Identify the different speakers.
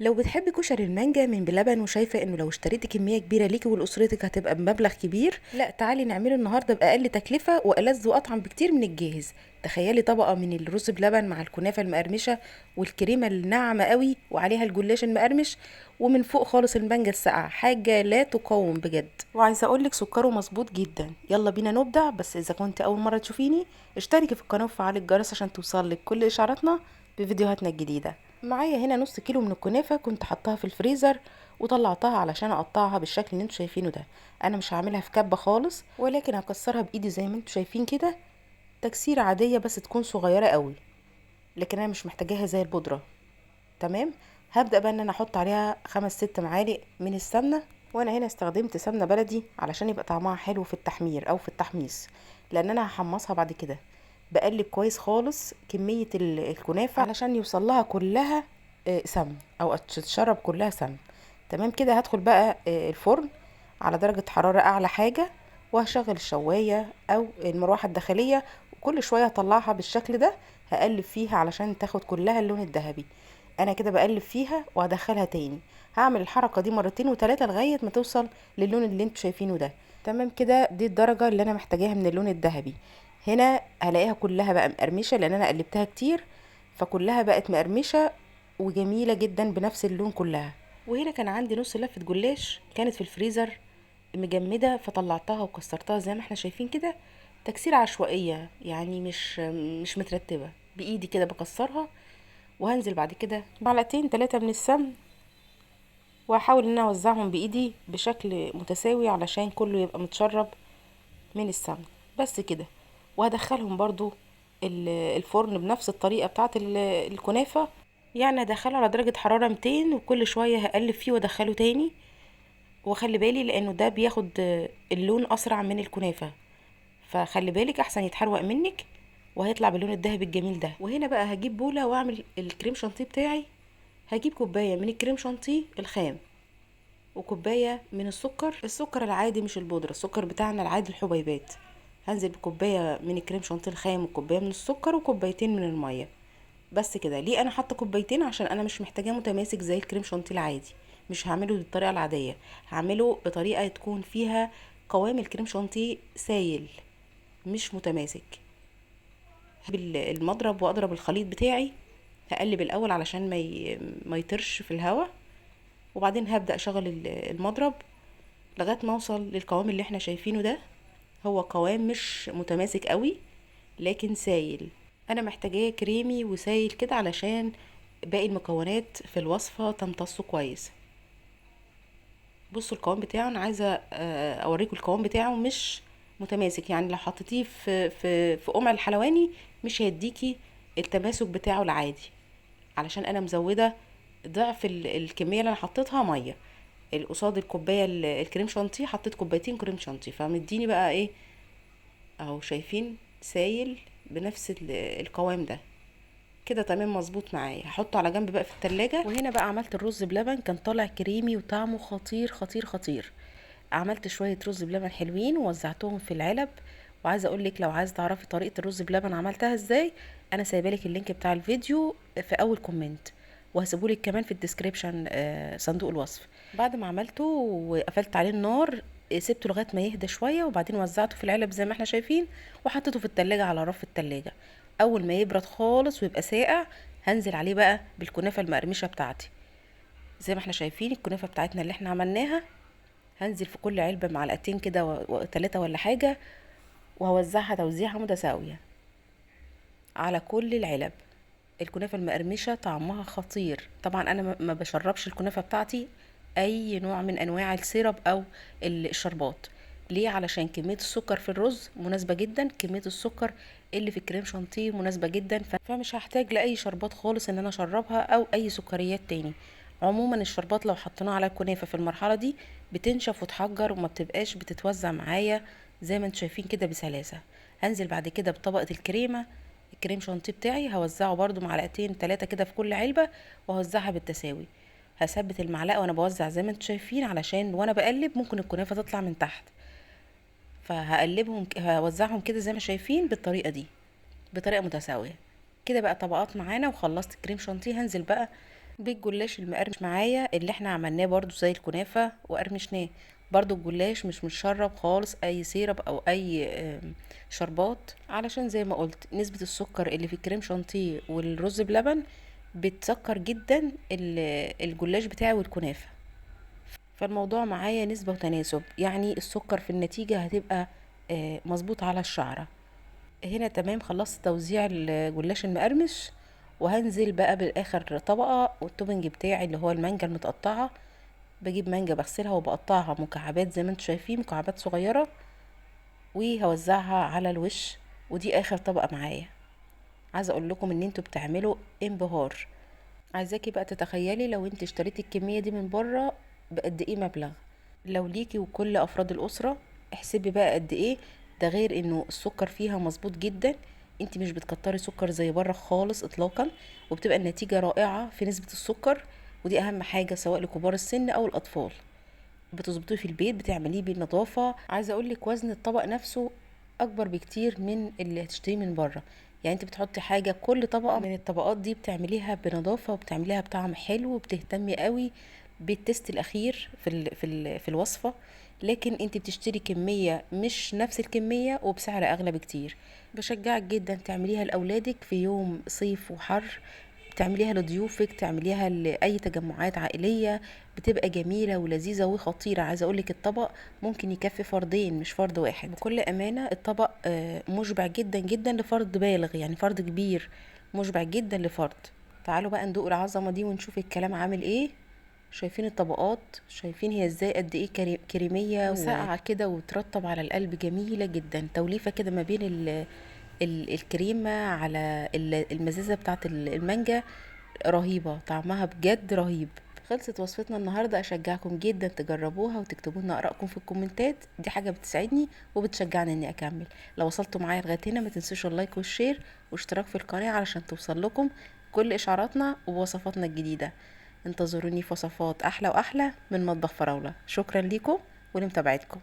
Speaker 1: لو بتحبي كشري المانجا من بلبن وشايفة انه لو اشتريتي كمية كبيرة ليكي ولأسرتك هتبقى بمبلغ كبير، لا تعالي نعمله النهاردة بأقل تكلفة وألذ وأطعم بكتير من الجاهز. تخيلي طبقة من الرز بلبن مع الكنافة المقرمشة والكريمة الناعمة قوي وعليها الجلاش المقرمش، ومن فوق خالص المانجا الساقعة، حاجة لا تقاوم بجد. وعايزة اقولك سكره مظبوط جدا. يلا بينا نبدع، بس اذا كنت اول مرة تشوفيني اشتركي في القناة وفعلي الجرس عشان توصلك كل اشعاراتنا بفيديوهاتنا الجديدة. معايا هنا نص كيلو من الكنافة، كنت حطاها في الفريزر وطلعتها علشان اقطعها بالشكل اللي انتوا شايفينه ده. انا مش هعملها في كبة خالص، ولكن هكسرها بايدي زي ما انتوا شايفين كده، تكسيرة عادية بس تكون صغيرة قوي، لكن انا مش محتاجاها زي البودرة. تمام. هبدأ بقى ان انا احط عليها 5 6 معالق من السمنة، وانا هنا استخدمت سمنة بلدي علشان يبقى طعمها حلو في التحمير او في التحميص، لان انا هحمصها بعد كده. بقلب كويس خالص كمية الكنافة علشان يوصل لها كلها سمن او تتشرب كلها سمن. تمام كده. هدخل بقى الفرن على درجة حرارة اعلى حاجة، وهشغل الشواية او المروحة الداخلية، وكل شوية هطلعها بالشكل ده، هقلب فيها علشان تاخد كلها اللون الذهبي. انا كده بقلب فيها وهدخلها تاني. هعمل الحركة دي مرتين وتلاتة لغاية ما توصل للون اللي انتوا شايفينه ده. تمام كده، دي الدرجة اللي انا محتاجاها من اللون الذهبي. هنا هلاقيها كلها بقى مقرمشة لان انا قلبتها كتير، فكلها بقت مقرمشة وجميلة جدا بنفس اللون كلها. وهنا كان عندي نص لفة جلاش كانت في الفريزر مجمدة، فطلعتها وكسرتها زي ما احنا شايفين كده، تكسير عشوائية يعني مش مترتبة، بإيدي كده بكسرها. وهنزل بعد كده معلقتين 3 من السمن، وهحاول ان انا اوزعهم بايدي بشكل متساوي علشان كله يبقى متشرب من السمن. بس كده. وهدخلهم برضو الفرن بنفس الطريقة بتاعت الكنافة، يعني هدخله على درجة حرارة 200، وكل شوية هقلب فيه وادخله تاني. وخلي بالي لانه ده بياخد اللون اسرع من الكنافة، فخلي بالك احسن يتحروق منك، وهيطلع باللون الذهبي الجميل ده. وهنا بقى هجيب بولة واعمل الكريم شانتيه بتاعي. هجيب كوباية من الكريم شانتيه الخام، وكوباية من السكر العادي مش البودرة، السكر بتاعنا العادي الحبيبات. هنزل بكوباية من الكريم شانتيه الخام وكوباية من السكر وكوبايتين من المية. بس كده. ليه انا حاطه كوبايتين؟ عشان انا مش محتاجاه متماسك زي الكريم شانتيه العادي. مش هعمله بالطريقه العاديه، هعمله بطريقه تكون فيها قوام الكريم شانتيه سايل مش متماسك. المضرب واضرب الخليط بتاعي. هقلب الاول علشان ما يطرش في الهواء، وبعدين هبدأ اشغل المضرب لغايه ما اوصل للقوام اللي احنا شايفينه ده. هو قوام مش متماسك قوي لكن سايل. انا محتاجاه كريمي وسايل كده علشان باقي المكونات في الوصفة تمتصه كويس. بصوا القوام بتاعه، انا عايزة اوريكم القوام بتاعه مش متماسك، يعني لو حطيتيه في قمع الحلواني مش هيديكي التماسك بتاعه العادي، علشان انا مزودة ضعف الكمية اللي انا حطيتها مية. قصاد الكوباية الكريم شانتيه حطيت كوبايتين كريم شانتيه، فمديني بقى ايه، اهو شايفين سايل بنفس القوام ده. كده تمام مظبوط معايا. هحطه على جنب بقى في التلاجة. وهنا بقى عملت الرز بلبن، كان طالع كريمي وطعمه خطير خطير خطير. عملت شوية رز بلبن حلوين ووزعتهم في العلب. وعايزه اقول لك لو عايزه تعرفي طريقه الرز بلبن عملتها ازاي، انا سايبالك اللينك بتاع الفيديو في اول كومنت، وهسيبهولك كمان في الديسكريبشن صندوق الوصف. بعد ما عملته وقفلت عليه النار، سبته لغايه ما يهدى شويه، وبعدين وزعته في العلب زي ما احنا شايفين، وحطيته في التلاجة على رف التلاجة. اول ما يبرد خالص ويبقى ساقع، هنزل عليه بقى بالكنافه المقرمشه بتاعتي. زي ما احنا شايفين الكنافه بتاعتنا اللي احنا عملناها، هنزل في كل علبه معلقتين كده وتلاتة ولا حاجه، وهوزعها توزيعة متساوية على كل العلب. الكنافة المقرمشة طعمها خطير. طبعا انا ما بشربش الكنافة بتاعتي اي نوع من انواع السيرب او الشربات. ليه؟ علشان كمية السكر في الرز مناسبة جدا، كمية السكر اللي في الكريم شانتيه مناسبة جدا، فمش هحتاج لاي شربات خالص ان انا اشربها او اي سكريات تاني. عموما الشربات لو حطيناها على الكنافة في المرحلة دي بتنشف وتحجر وما بتبقاش بتتوزع معايا زي ما انتم شايفين كده بسلاسة. هنزل بعد كده بطبقة الكريمة، الكريم شانتيه بتاعي هوزعه برضو معلقتين 3 كده في كل علبة، وهوزعها بالتساوي. هثبت المعلقة وانا بوزع زي ما انتم شايفين، علشان وانا بقلب ممكن الكنافة تطلع من تحت، فهقلبهم هوزعهم كده زي ما شايفين بالطريقة دي، بطريقة متساوية. كده بقى طبقات معانا، وخلصت الكريم شانتيه. هنزل بقى دي الجلاش المقرمش معايا اللي احنا عملناه برضو زي الكنافة وقرمشناه. برضو الجلاش مش مشرب خالص اي سيرب او اي شربات، علشان زي ما قلت نسبة السكر اللي في الكريم شانتيه والرز بلبن بتسكر جدا الجلاش بتاعي والكنافة. فالموضوع معايا نسبة وتناسب، يعني السكر في النتيجة هتبقى مظبوط على الشعرة. هنا تمام، خلصت توزيع الجلاش المقرمش، وهنزل بقى بالاخر طبقة والتوبنج بتاعي اللي هو المانجا المتقطعة. بجيب مانجا بغسلها وبقطعها مكعبات زي ما انتوا شايفين، مكعبات صغيرة، وهوزعها على الوش. ودي اخر طبقة معايا. عايزة اقول لكم ان انتوا بتعملوا انبهار. عايزاكي بقى تتخيلي لو انت اشتريتي الكمية دي من بره بقد ايه مبلغ. لو ليكي وكل افراد الاسرة احسبي بقى قد ايه. ده غير انه السكر فيها مظبوط جدا، انت مش بتكتري سكر زي بره خالص اطلاقا، وبتبقى النتيجة رائعة في نسبة السكر. ودي اهم حاجة سواء لكبار السن او الاطفال. بتظبطيه في البيت، بتعمليه بالنظافة. عايزة اقولك وزن الطبق نفسه اكبر بكتير من اللي هتشتريه من بره. يعني انت بتحطي حاجة كل طبقة من الطبقات دي بتعمليها بنظافة وبتعمليها بطعم حلو، وبتهتمي قوي بالتست الاخير في الوصفة. لكن انت بتشتري كمية مش نفس الكمية وبسعر اغلى بكتير. بشجعك جدا تعمليها لاولادك في يوم صيف وحر، تعمليها لضيوفك، تعمليها لأي تجمعات عائلية. بتبقى جميلة ولذيذة وخطيرة. عايزة اقولك الطبق ممكن يكفي فردين مش فرد واحد. بكل امانة الطبق مشبع جدا جدا لفرد بالغ، يعني فرد كبير مشبع جدا لفرد. تعالوا بقى ندوق العظمة دي ونشوف الكلام عامل ايه. شايفين الطبقات، شايفين هي ازاي قد ايه كريمية وساقعة كده وترطب على القلب، جميلة جدا. توليفة كده ما بين الكريمة على المزازة بتاعت المانجا، رهيبة طعمها بجد رهيب. خلصت وصفتنا النهاردة. اشجعكم جدا تجربوها وتكتبوا لنا ارائكم في الكومنتات، دي حاجة بتساعدني وبتشجعني اني اكمل. لو وصلتوا معايا لغاية هنا ما تنسوش اللايك والشير واشتراك في القناة علشان توصل لكم كل اشعاراتنا ووصفاتنا الجديدة. انتظروني في وصفات احلى واحلى من مطبخ فراولة. شكرا ليكم ولمتابعتكم.